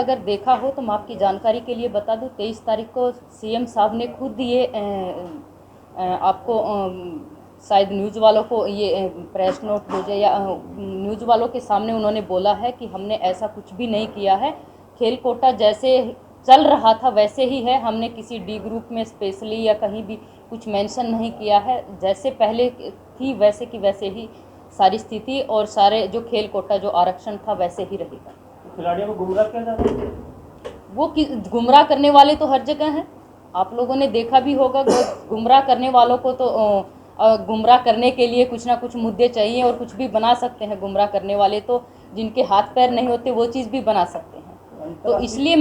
अगर देखा हो तो मैं आपकी जानकारी के लिए बता दूं, 23 तारीख को सीएम साहब ने खुद ये आपको शायद न्यूज़ वालों को ये प्रेस नोट भेजे या न्यूज़ वालों के सामने उन्होंने बोला है कि हमने ऐसा कुछ भी नहीं किया है। खेल कोटा जैसे चल रहा था वैसे ही है, हमने किसी डी ग्रुप में स्पेशली या कहीं भी कुछ मेंशन नहीं किया है। जैसे पहले थी वैसे की वैसे ही सारी स्थिति और सारे जो खेल कोटा जो आरक्षण था वैसे ही रहेगा। खिलाड़ियों को गुमराह किया जा रहा है। वो गुमराह करने वाले तो हर जगह हैं, आप लोगों ने देखा भी होगा। गुमराह करने वालों को तो गुमराह करने के लिए कुछ ना कुछ मुद्दे चाहिए और कुछ भी बना सकते हैं। गुमराह करने वाले तो जिनके हाथ पैर नहीं होते वो चीज़ भी बना सकते हैं। तो इसलिए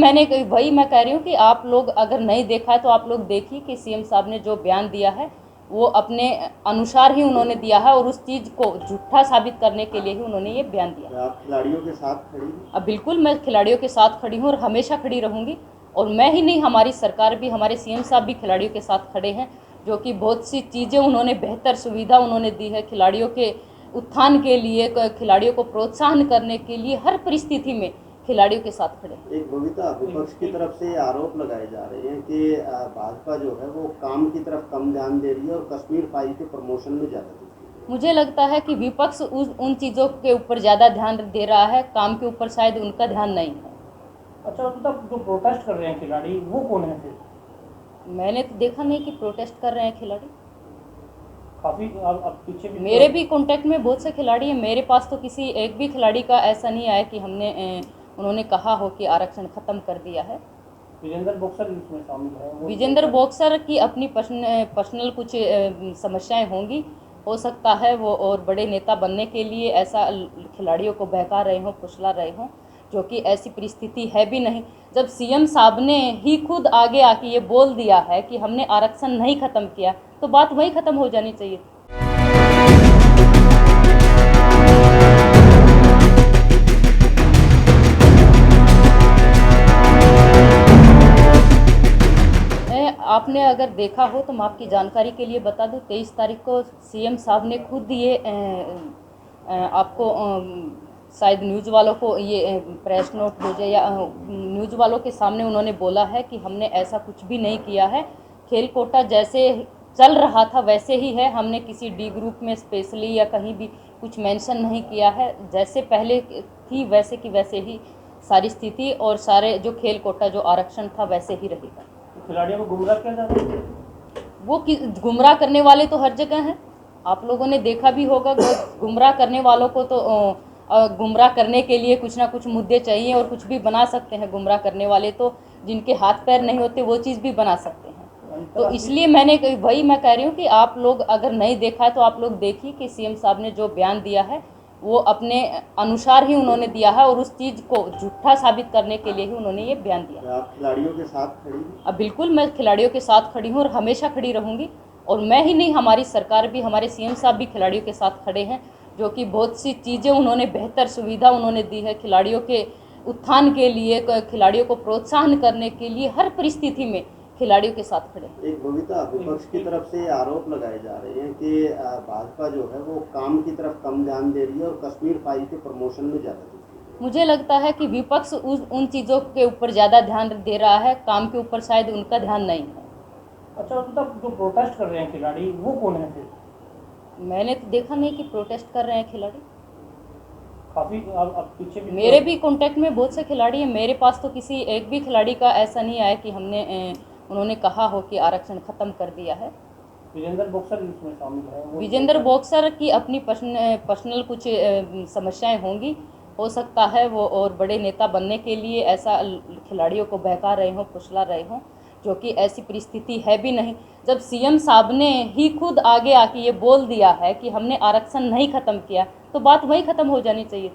वही मैं कह रही हूँ कि आप लोग अगर नहीं देखा है तो आप लोग देखिए कि सीएम साहब ने जो बयान दिया है वो अपने अनुसार ही उन्होंने दिया है और उस चीज़ को झूठा साबित करने के लिए ही उन्होंने ये बयान दिया। आप खिलाड़ियों के साथ खड़ी हैं? अब बिल्कुल मैं खिलाड़ियों के साथ खड़ी हूँ और हमेशा खड़ी रहूँगी। और मैं ही नहीं, हमारी सरकार भी, हमारे सीएम साहब भी खिलाड़ियों के साथ खड़े हैं, जो कि बहुत सी चीज़ें उन्होंने बेहतर सुविधा उन्होंने दी है खिलाड़ियों के उत्थान के लिए, खिलाड़ियों को प्रोत्साहन करने के लिए हर परिस्थिति में खिलाड़ियों के साथ खड़े। एक बबीता, विपक्ष की तरफ से आरोप लगाए जा रहे हैं कि भाजपा जो है वो काम की तरफ कम ध्यान दे रही है और कश्मीर फाइल के प्रमोशन में ज़्यादा दे रही है। मुझे लगता है कि विपक्ष उन चीज़ों के ऊपर ज़्यादा ध्यान दे रहा है, काम के ऊपर शायद उनका ध्यान नहीं है। अच्छा, मतलब जो प्रोटेस्ट कर रहे हैं खिलाड़ी वो कौन है फिर? मैंने तो देखा नहीं कि प्रोटेस्ट कर रहे हैं खिलाड़ी। काफ़ी अब पीछे भी मेरे भी कांटेक्ट में बहुत से खिलाड़ी हैं, मेरे पास तो किसी एक भी खिलाड़ी का ऐसा नहीं आया कि उन्होंने कहा हो कि आरक्षण ख़त्म कर दिया है। विजेंद्र बॉक्सर इसमें शामिल है। विजेंद्र बॉक्सर की अपनी पर्सनल कुछ समस्याएं होंगी, हो सकता है वो और बड़े नेता बनने के लिए ऐसा खिलाड़ियों को बहका रहे हों, फुसला रहे हों, जो कि ऐसी परिस्थिति है भी नहीं। जब सीएम साहब ने ही खुद आगे आके ये बोल दिया है कि हमने आरक्षण नहीं ख़त्म किया तो बात वहीं ख़त्म हो जानी चाहिए। आपने अगर देखा हो तो मैं आपकी जानकारी के लिए बता दूं, 23 तारीख को सीएम साहब ने खुद ये आपको शायद न्यूज़ वालों को ये प्रेस नोट भेजे या न्यूज़ वालों के सामने उन्होंने बोला है कि हमने ऐसा कुछ भी नहीं किया है। खेल कोटा जैसे चल रहा था वैसे ही है, हमने किसी डी ग्रुप में स्पेशली या कहीं भी कुछ मेंशन नहीं किया है। जैसे पहले थी वैसे की वैसे ही सारी स्थिति और सारे जो खेल कोटा जो आरक्षण था वैसे ही रहेगा। खिलाड़ियों को गुमराह किया जा रहा है। वो गुमराह करने वाले तो हर जगह हैं, आप लोगों ने देखा भी होगा। गुमराह करने वालों को तो गुमराह करने के लिए कुछ ना कुछ मुद्दे चाहिए और कुछ भी बना सकते हैं। गुमराह करने वाले तो जिनके हाथ पैर नहीं होते वो चीज़ भी बना सकते हैं। तो इसलिए वही मैं कह रही हूँ कि आप लोग अगर नहीं देखा है तो आप लोग देखिए कि सीएम साहब ने जो बयान दिया है वो अपने अनुसार ही उन्होंने दिया है और उस चीज़ को झूठा साबित करने के लिए ही उन्होंने ये बयान दिया। आप खिलाड़ियों के साथ खड़ी हैं? अब बिल्कुल मैं खिलाड़ियों के साथ खड़ी हूँ और हमेशा खड़ी रहूँगी। और मैं ही नहीं, हमारी सरकार भी, हमारे सीएम साहब भी खिलाड़ियों के साथ खड़े हैं, जो कि बहुत सी चीज़ें उन्होंने बेहतर सुविधा उन्होंने दी है खिलाड़ियों के उत्थान के लिए, खिलाड़ियों को प्रोत्साहन करने के लिए हर परिस्थिति में खिलाड़ियों के साथ खड़े। एक बबीता, विपक्ष की तरफ से आरोप लगाए जा रहे हैं कि भाजपा जो है वो काम की तरफ कम ध्यान दे रही है और कश्मीर फाइल के प्रमोशन में ज़्यादा दे रही है। मुझे लगता है कि विपक्ष उन चीज़ों के ऊपर ज़्यादा ध्यान दे रहा है, काम के ऊपर शायद उनका ध्यान नहीं है। अच्छा, मतलब जो प्रोटेस्ट कर रहे हैं खिलाड़ी वो कौन है फिर? मैंने तो देखा नहीं कि प्रोटेस्ट कर रहे हैं खिलाड़ी। काफ़ी अब पीछे भी मेरे भी कांटेक्ट में बहुत से खिलाड़ी हैं, मेरे पास तो किसी एक भी खिलाड़ी का ऐसा नहीं आया कि उन्होंने कहा हो कि आरक्षण ख़त्म कर दिया है। विजेंद्र बॉक्सर इसमें शामिल है। विजेंद्र बॉक्सर की अपनी पर्सनल कुछ समस्याएं होंगी, हो सकता है वो और बड़े नेता बनने के लिए ऐसा खिलाड़ियों को बहका रहे हों, फुसला रहे हों, जो कि ऐसी परिस्थिति है भी नहीं। जब सीएम साहब ने ही खुद आगे आके ये बोल दिया है कि हमने आरक्षण नहीं ख़त्म किया तो बात वहीं ख़त्म हो जानी चाहिए।